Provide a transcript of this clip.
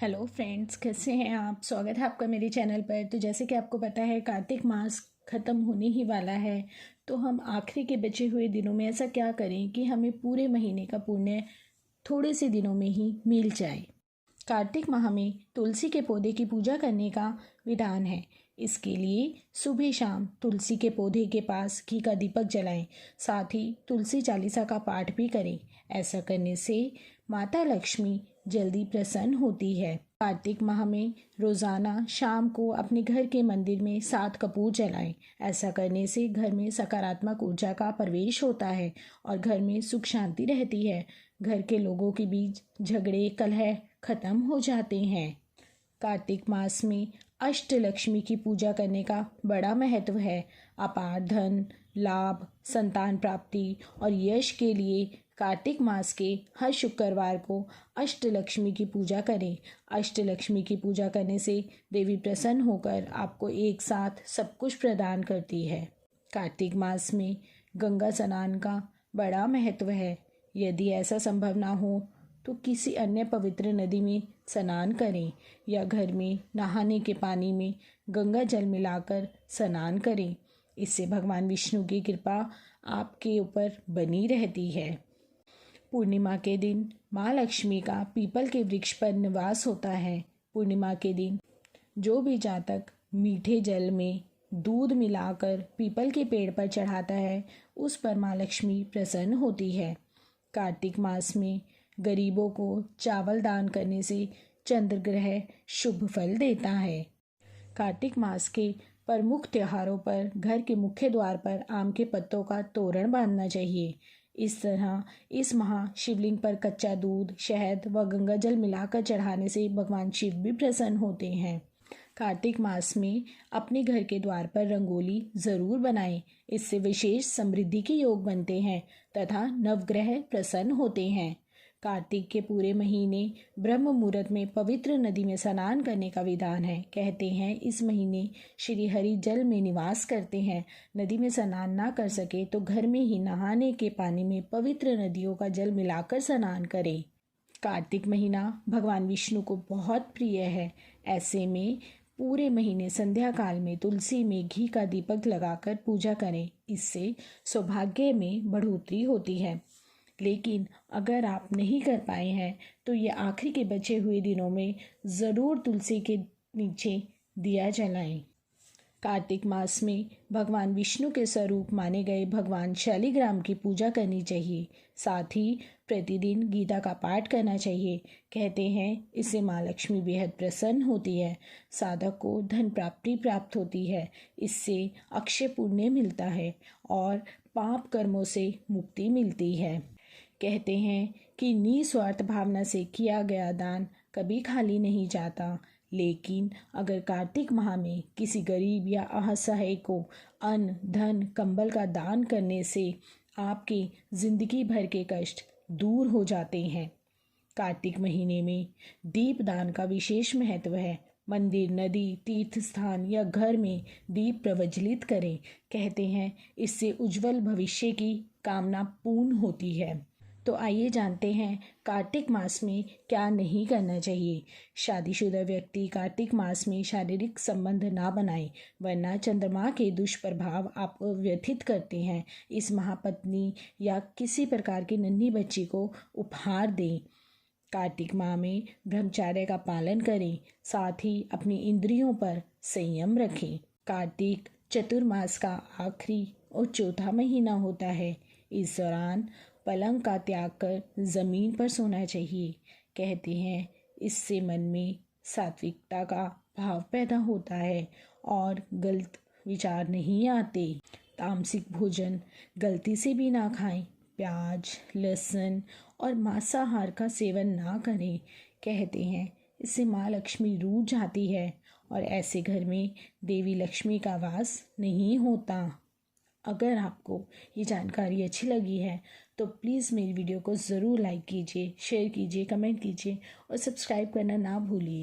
Hello friends, कैसे हैं आप। स्वागत है आपका मेरे चैनल पर। तो जैसे कि आपको पता है, कार्तिक मास ख़त्म होने ही वाला है। तो हम आखिरी के बचे हुए दिनों में ऐसा क्या करें कि हमें पूरे महीने का पुण्य थोड़े से दिनों में ही मिल जाए। कार्तिक माह में तुलसी के पौधे की पूजा करने का विधान है। इसके लिए सुबह शाम तुलसी के पौधे के पास घी का दीपक जलाएं। साथ ही तुलसी चालीसा का पाठ भी करें। ऐसा करने से माता लक्ष्मी जल्दी प्रसन्न होती है। कार्तिक माह में रोज़ाना शाम को अपने घर के मंदिर में 7 कपूर जलाएं। ऐसा करने से घर में सकारात्मक ऊर्जा का प्रवेश होता है और घर में सुख शांति रहती है। घर के लोगों के बीच झगड़े कलह खत्म हो जाते हैं। कार्तिक मास में अष्टलक्ष्मी की पूजा करने का बड़ा महत्व है। अपार धन, लाभ, संतान प्राप्ति और यश के लिए कार्तिक मास के हर शुक्रवार को अष्टलक्ष्मी की पूजा करें। अष्टलक्ष्मी की पूजा करने से देवी प्रसन्न होकर आपको एक साथ सब कुछ प्रदान करती है। कार्तिक मास में गंगा स्नान का बड़ा महत्व है। यदि ऐसा संभव ना हो तो किसी अन्य पवित्र नदी में स्नान करें या घर में नहाने के पानी में गंगा जल मिलाकर स्नान करें। इससे भगवान विष्णु की कृपा आपके ऊपर बनी रहती है। पूर्णिमा के दिन माँ लक्ष्मी का पीपल के वृक्ष पर निवास होता है। पूर्णिमा के दिन जो भी जातक मीठे जल में दूध मिलाकर पीपल के पेड़ पर चढ़ाता है, उस पर माँ लक्ष्मी प्रसन्न होती है। कार्तिक मास में गरीबों को चावल दान करने से चंद्र ग्रह शुभ फल देता है। कार्तिक मास के प्रमुख त्योहारों पर घर के मुख्य द्वार पर आम के पत्तों का तोरण बांधना चाहिए। इस तरह इस माह शिवलिंग पर कच्चा दूध, शहद व गंगा जल मिलाकर चढ़ाने से भगवान शिव भी प्रसन्न होते हैं। कार्तिक मास में अपने घर के द्वार पर रंगोली ज़रूर बनाएं। इससे विशेष समृद्धि के योग बनते हैं तथा नवग्रह प्रसन्न होते हैं। कार्तिक के पूरे महीने ब्रह्म मुहूर्त में पवित्र नदी में स्नान करने का विधान है। कहते हैं इस महीने श्री हरि जल में निवास करते हैं। नदी में स्नान ना कर सके तो घर में ही नहाने के पानी में पवित्र नदियों का जल मिलाकर स्नान करें। कार्तिक महीना भगवान विष्णु को बहुत प्रिय है। ऐसे में पूरे महीने संध्या काल में तुलसी में घी का दीपक लगाकर पूजा करें। इससे सौभाग्य में बढ़ोतरी होती है। लेकिन अगर आप नहीं कर पाए हैं तो ये आखिरी के बचे हुए दिनों में ज़रूर तुलसी के नीचे दिया जलाएं। कार्तिक मास में भगवान विष्णु के स्वरूप माने गए भगवान शालिग्राम की पूजा करनी चाहिए। साथ ही प्रतिदिन गीता का पाठ करना चाहिए। कहते हैं इससे माँ लक्ष्मी बेहद प्रसन्न होती है। साधक को धन प्राप्ति प्राप्त होती है। इससे अक्षय पुण्य मिलता है और पाप कर्मों से मुक्ति मिलती है। कहते हैं कि निस्वार्थ भावना से किया गया दान कभी खाली नहीं जाता। लेकिन अगर कार्तिक माह में किसी गरीब या असहाय को अन्न, धन, कंबल का दान करने से आपकी जिंदगी भर के कष्ट दूर हो जाते हैं। कार्तिक महीने में दीप दान का विशेष महत्व है। मंदिर, नदी, तीर्थ स्थान या घर में दीप प्रज्वलित करें। कहते हैं इससे उज्जवल भविष्य की कामना पूर्ण होती है। तो आइए जानते हैं कार्तिक मास में क्या नहीं करना चाहिए। शादीशुदा व्यक्ति कार्तिक मास में शारीरिक संबंध ना बनाए, वरना चंद्रमा के दुष्प्रभाव आपको व्यथित करते हैं। इस महापत्नी या किसी प्रकार की नन्ही बच्ची को उपहार दें। कार्तिक माह में ब्रह्मचर्य का पालन करें। साथ ही अपनी इंद्रियों पर संयम रखें। कार्तिक चतुर्मास का आखिरी और चौथा महीना होता है। इस दौरान पलंग का त्याग कर ज़मीन पर सोना चाहिए। कहते हैं इससे मन में सात्विकता का भाव पैदा होता है और गलत विचार नहीं आते। तामसिक भोजन गलती से भी ना खाएं। प्याज, लहसुन और मांसाहार का सेवन ना करें। कहते हैं इससे माँ लक्ष्मी रूठ जाती है और ऐसे घर में देवी लक्ष्मी का वास नहीं होता। अगर आपको ये जानकारी अच्छी लगी है तो प्लीज़ मेरी वीडियो को ज़रूर लाइक कीजिए, शेयर कीजिए, कमेंट कीजिए और सब्सक्राइब करना ना भूलिए।